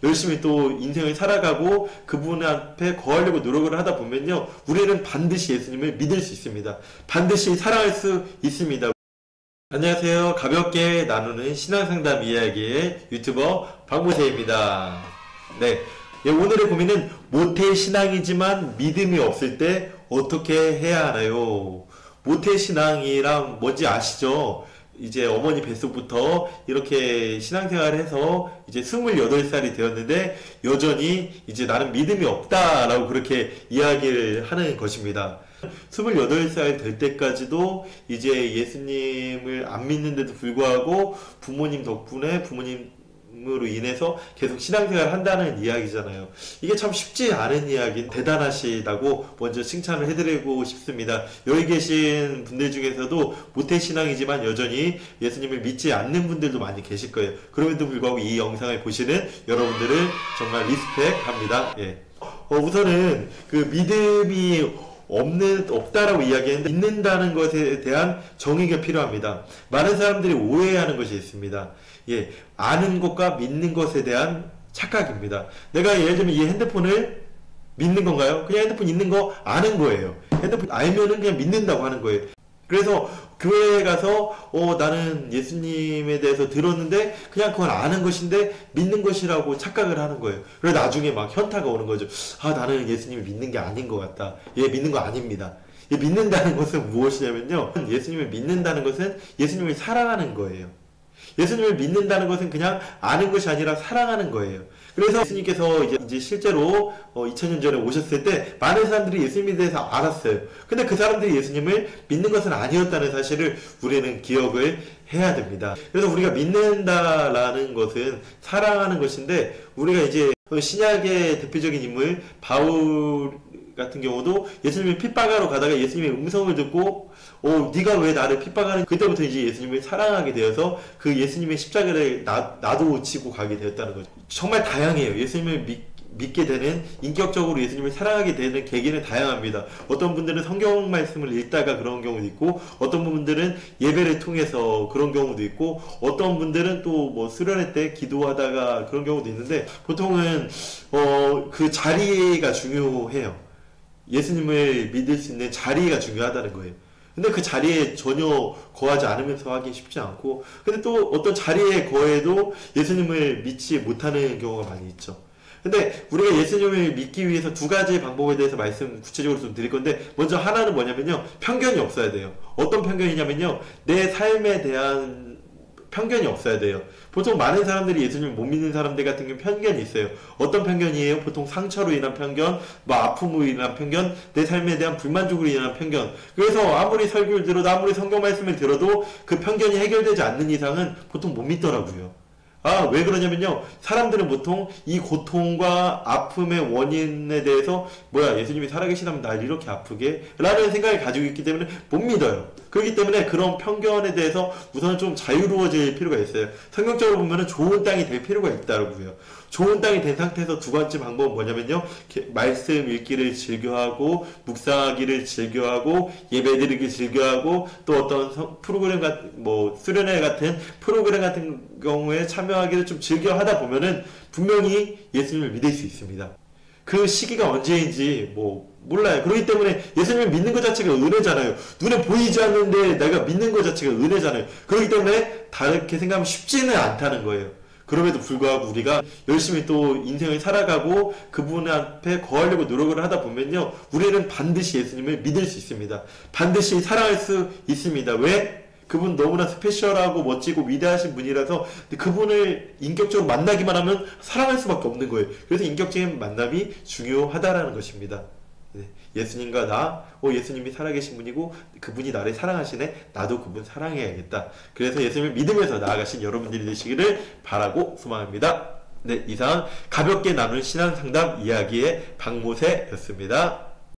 열심히 또 인생을 살아가고 그분 앞에 거하려고 노력을 하다 보면요, 우리는 반드시 예수님을 믿을 수 있습니다. 반드시 사랑할 수 있습니다. 안녕하세요. 가볍게 나누는 신앙상담 이야기의 유튜버 박모세입니다. 네, 오늘의 고민은 모태신앙이지만 믿음이 없을 때 어떻게 해야 하나요? 모태신앙이란 뭔지 아시죠? 이제 어머니 뱃속부터 이렇게 신앙생활을 해서 이제 28살이 되었는데 여전히 이제 나는 믿음이 없다라고 그렇게 이야기를 하는 것입니다. 28살 될 때까지도 이제 예수님을 안 믿는데도 불구하고 부모님 덕분에 부모님으로 인해서 계속 신앙생활을 한다는 이야기잖아요. 이게 참 쉽지 않은 이야기, 대단하시다고 먼저 칭찬을 해드리고 싶습니다. 여기 계신 분들 중에서도 모태신앙이지만 여전히 예수님을 믿지 않는 분들도 많이 계실 거예요. 그럼에도 불구하고 이 영상을 보시는 여러분들을 정말 리스펙합니다. 우선은 그 믿음이 없다라고 이야기했는데, 믿는다는 것에 대한 정의가 필요합니다. 많은 사람들이 오해하는 것이 있습니다. 아는 것과 믿는 것에 대한 착각입니다. 내가 예를 들면 이 핸드폰을 믿는 건가요? 그냥 핸드폰 있는 거 아는 거예요. 핸드폰 알면은 그냥 믿는다고 하는 거예요. 그래서 교회에 가서 나는 예수님에 대해서 들었는데 그냥 그건 아는 것인데 믿는 것이라고 착각을 하는 거예요. 그래서 나중에 막 현타가 오는 거죠. 나는 예수님을 믿는 게 아닌 것 같다. 믿는 거 아닙니다. 믿는다는 것은 무엇이냐면요, 예수님을 믿는다는 것은 예수님을 사랑하는 거예요. 예수님을 믿는다는 것은 그냥 아는 것이 아니라 사랑하는 거예요. 그래서 예수님께서 이제 실제로 2000년 전에 오셨을 때 많은 사람들이 예수님에 대해서 알았어요. 근데 그 사람들이 예수님을 믿는 것은 아니었다는 사실을 우리는 기억을 해야 됩니다. 그래서 우리가 믿는다라는 것은 사랑하는 것인데, 우리가 이제 신약의 대표적인 인물 바울 같은 경우도 예수님을 핍박하러 가다가 예수님의 음성을 듣고 네가 왜 나를 핍박하는, 그때부터 이제 예수님을 사랑하게 되어서 그 예수님의 십자가를 나도 지고 가게 되었다는 거죠. 정말 다양해요. 예수님을 믿게 되는, 인격적으로 예수님을 사랑하게 되는 계기는 다양합니다. 어떤 분들은 성경 말씀을 읽다가 그런 경우도 있고, 어떤 분들은 예배를 통해서 그런 경우도 있고, 어떤 분들은 또 뭐 수련회 때 기도하다가 그런 경우도 있는데, 보통은 그 자리가 중요해요. 예수님을 믿을 수 있는 자리가 중요하다는 거예요. 근데 그 자리에 전혀 거하지 않으면서 하기 쉽지 않고, 근데 또 어떤 자리에 거해도 예수님을 믿지 못하는 경우가 많이 있죠. 근데 우리가 예수님을 믿기 위해서 두 가지 방법에 대해서 말씀 구체적으로 좀 드릴 건데, 먼저 하나는 뭐냐면요, 편견이 없어야 돼요. 어떤 편견이냐면요, 내 삶에 대한 편견이 없어야 돼요. 보통 많은 사람들이 예수님을 못 믿는 사람들 같은 경우 편견이 있어요. 어떤 편견이에요? 보통 상처로 인한 편견, 아픔으로 인한 편견, 내 삶에 대한 불만족으로 인한 편견. 그래서 아무리 설교를 들어도, 아무리 성경 말씀을 들어도 그 편견이 해결되지 않는 이상은 보통 못 믿더라고요. 왜 그러냐면요, 사람들은 보통 이 고통과 아픔의 원인에 대해서 예수님이 살아계시다면 날 이렇게 아프게? 라는 생각을 가지고 있기 때문에 못 믿어요. 그렇기 때문에 그런 편견에 대해서 우선 좀 자유로워질 필요가 있어요. 성경적으로 보면은 좋은 땅이 될 필요가 있다고요. 좋은 땅이 된 상태에서 두 번째 방법은 뭐냐면요, 말씀 읽기를 즐겨하고, 묵상하기를 즐겨하고, 예배드리기 즐겨하고, 또 어떤 프로그램 수련회 같은 프로그램 같은 경우에 참여하기를 좀 즐겨하다 보면은 분명히 예수님을 믿을 수 있습니다. 그 시기가 언제인지 몰라요. 그렇기 때문에 예수님을 믿는 것 자체가 은혜잖아요. 눈에 보이지 않는데 내가 믿는 것 자체가 은혜잖아요. 그렇기 때문에 다르게 생각하면 쉽지는 않다는 거예요. 그럼에도 불구하고 우리가 열심히 또 인생을 살아가고 그분 앞에 거하려고 노력을 하다 보면요, 우리는 반드시 예수님을 믿을 수 있습니다. 반드시 사랑할 수 있습니다. 왜? 그분 너무나 스페셜하고 멋지고 위대하신 분이라서 그분을 인격적으로 만나기만 하면 사랑할 수밖에 없는 거예요. 그래서 인격적인 만남이 중요하다라는 것입니다. 예수님과 나, 예수님이 살아계신 분이고 그분이 나를 사랑하시네, 나도 그분 사랑해야겠다. 그래서 예수님을 믿으면서 나아가신 여러분들이 되시기를 바라고 소망합니다. 이상 가볍게 나눈 신앙상담 이야기의 박모세였습니다.